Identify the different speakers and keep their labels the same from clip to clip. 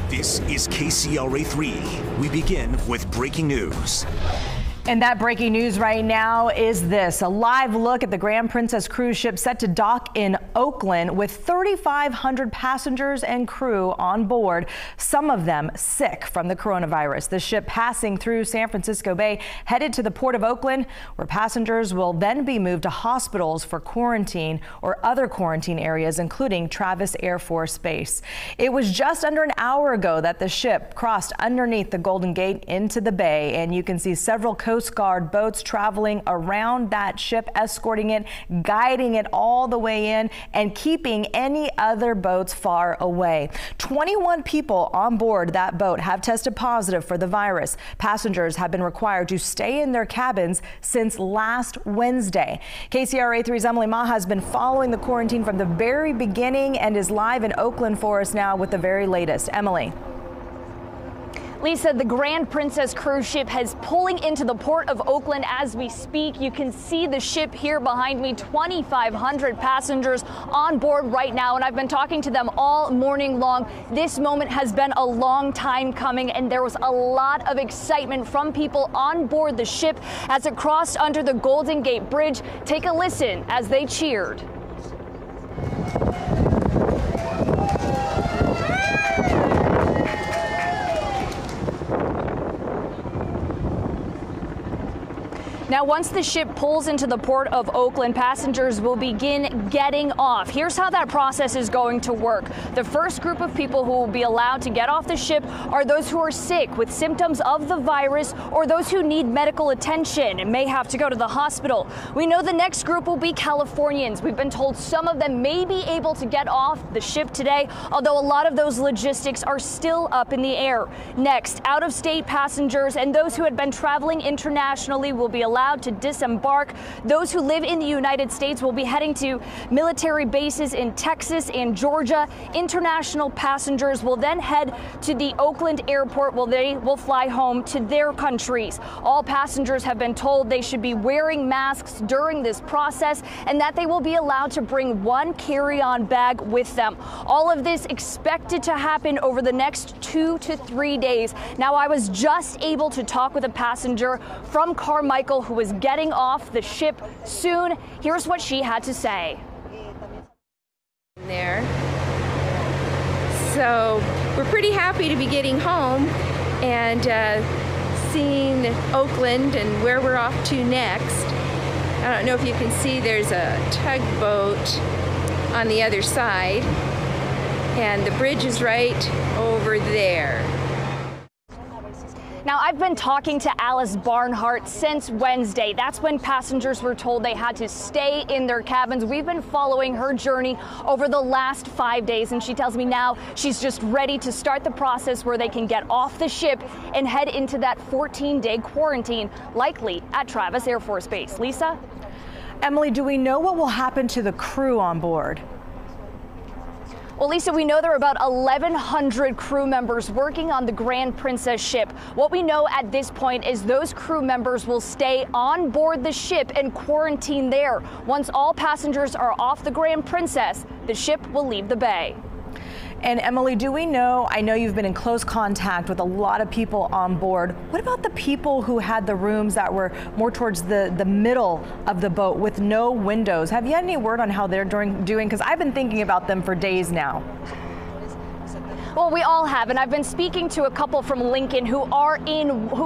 Speaker 1: This is KCRA 3. We begin with breaking news.
Speaker 2: And that breaking news right now is this: a live look at the Grand Princess cruise ship set to dock in Oakland with 3,500 passengers and crew on board, some of them sick from the coronavirus. The ship passing through San Francisco Bay headed to the port of Oakland, where passengers will then be moved to hospitals for quarantine or other quarantine areas, including Travis Air Force Base. It was just under an hour ago that the ship crossed underneath the Golden Gate into the bay, and you can see several Coast Guard boats traveling around that ship, escorting it, guiding it all the way in, and keeping any other boats far away. 21 people on board that boat have tested positive for the virus. Passengers have been required to stay in their cabins since last Wednesday. KCRA 3's Emily Maha has been following the quarantine from the very beginning and is live in Oakland for us now with the very latest. Emily.
Speaker 3: Lisa, the Grand Princess cruise ship is pulling into the port of Oakland as we speak. You can see the ship here behind me, 2,500 passengers on board right now, and I've been talking to them all morning long. This moment has been a long time coming, and there was a lot of excitement from people on board the ship as it crossed under the Golden Gate Bridge. Take a listen as they cheered. Now, once the ship pulls into the port of Oakland, passengers will begin getting off. Here's how that process is going to work. The first group of people who will be allowed to get off the ship are those who are sick with symptoms of the virus or those who need medical attention and may have to go to the hospital. We know the next group will be Californians. We've been told some of them may be able to get off the ship today, although a lot of those logistics are still up in the air. Next, out-of-state passengers and those who had been traveling internationally will be allowed to disembark. Those who live in the United States will be heading to military bases in Texas and Georgia. International passengers will then head to the Oakland airport where they will fly home to their countries. All passengers have been told they should be wearing masks during this process and that they will be allowed to bring one carry-on bag with them. All of this expected to happen over the next 2 to 3 days. Now, I was just able to talk with a passenger from Carmichael who was getting off the ship soon. Here's what she had to say.
Speaker 4: There. So we're pretty happy to be getting home and seeing Oakland and where we're off to next. I don't know if you can see, there's a tugboat on the other side, and the bridge is right over there.
Speaker 3: Now, I've been talking to Alice Barnhart since Wednesday. That's when passengers were told they had to stay in their cabins. We've been following her journey over the last 5 days, and she tells me now she's just ready to start the process where they can get off the ship and head into that 14-day quarantine, likely at Travis Air Force Base. Lisa?
Speaker 2: Emily, do we know what will happen to the crew on board?
Speaker 3: Well, Lisa, we know there are about 1,100 crew members working on the Grand Princess ship. What we know at this point is those crew members will stay on board the ship and quarantine there. Once all passengers are off the Grand Princess, the ship will leave the bay.
Speaker 2: And Emily, do we know, I know you've been in close contact with a lot of people on board. What about the people who had the rooms that were more towards the middle of the boat with no windows? Have you had any word on how they're doing? Because I've been thinking about them for days now.
Speaker 3: Well, we all have, and I've been speaking to a couple from Lincoln who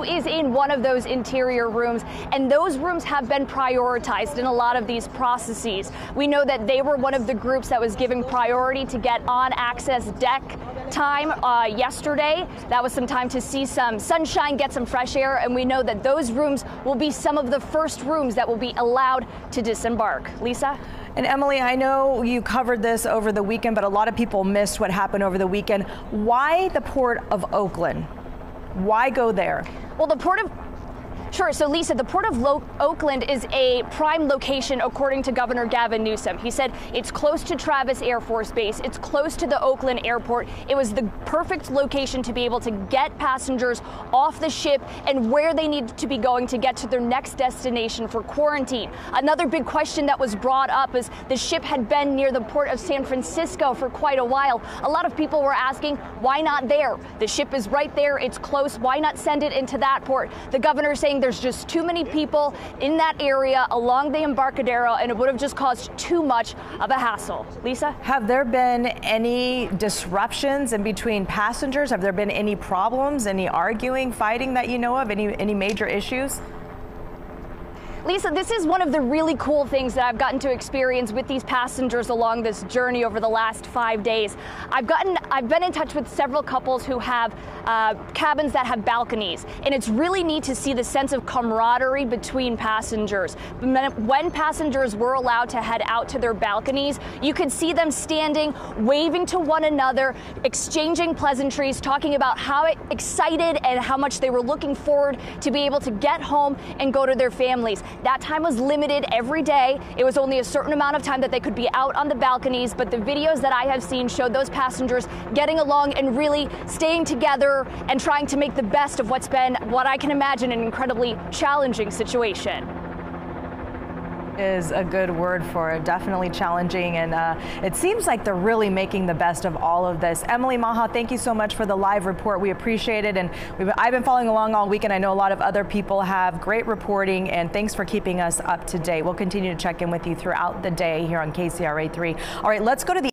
Speaker 3: is in one of those interior rooms, and those rooms have been prioritized in a lot of these processes. We know that they were one of the groups that was given priority to get on access deck time yesterday. That was some time to see some sunshine, get some fresh air, and we know that those rooms will be some of the first rooms that will be allowed to disembark. Lisa?
Speaker 2: And Emily, I know you covered this over the weekend, but a lot of people missed what happened over the weekend. Why the port of Oakland? Why go there?
Speaker 3: Well, the port of Sure. So, Lisa, the Port of Oakland is a prime location, according to Governor Gavin Newsom. He said it's close to Travis Air Force Base. It's close to the Oakland Airport. It was the perfect location to be able to get passengers off the ship and where they needed to be going to get to their next destination for quarantine. Another big question that was brought up is the ship had been near the port of San Francisco for quite a while. A lot of people were asking, why not there? The ship is right there. It's close. Why not send it into that port? The governor saying there's just too many people in that area along the Embarcadero, and it would have just caused too much of a hassle. Lisa?
Speaker 2: Have there been any disruptions in between passengers? Have there been any problems, any arguing, fighting that you know of, any major issues?
Speaker 3: Lisa, this is one of the really cool things that I've gotten to experience with these passengers along this journey over the last 5 days. I've been in touch with several couples who have cabins that have balconies, and it's really neat to see the sense of camaraderie between passengers. When passengers were allowed to head out to their balconies, you could see them standing, waving to one another, exchanging pleasantries, talking about how excited and how much they were looking forward to be able to get home and go to their families. That time was limited every day. It was only a certain amount of time that they could be out on the balconies, but the videos that I have seen showed those passengers getting along and really staying together and trying to make the best of what's been, what I can imagine, an incredibly challenging situation.
Speaker 2: Is a good word for it. Definitely challenging, and it seems like they're really making the best of all of this. Emily Maha, thank you so much for the live report. We appreciate it, and I've been following along all weekend. I know a lot of other people have. Great reporting, and thanks for keeping us up to date. We'll continue to check in with you throughout the day here on KCRA 3. All right, let's go to the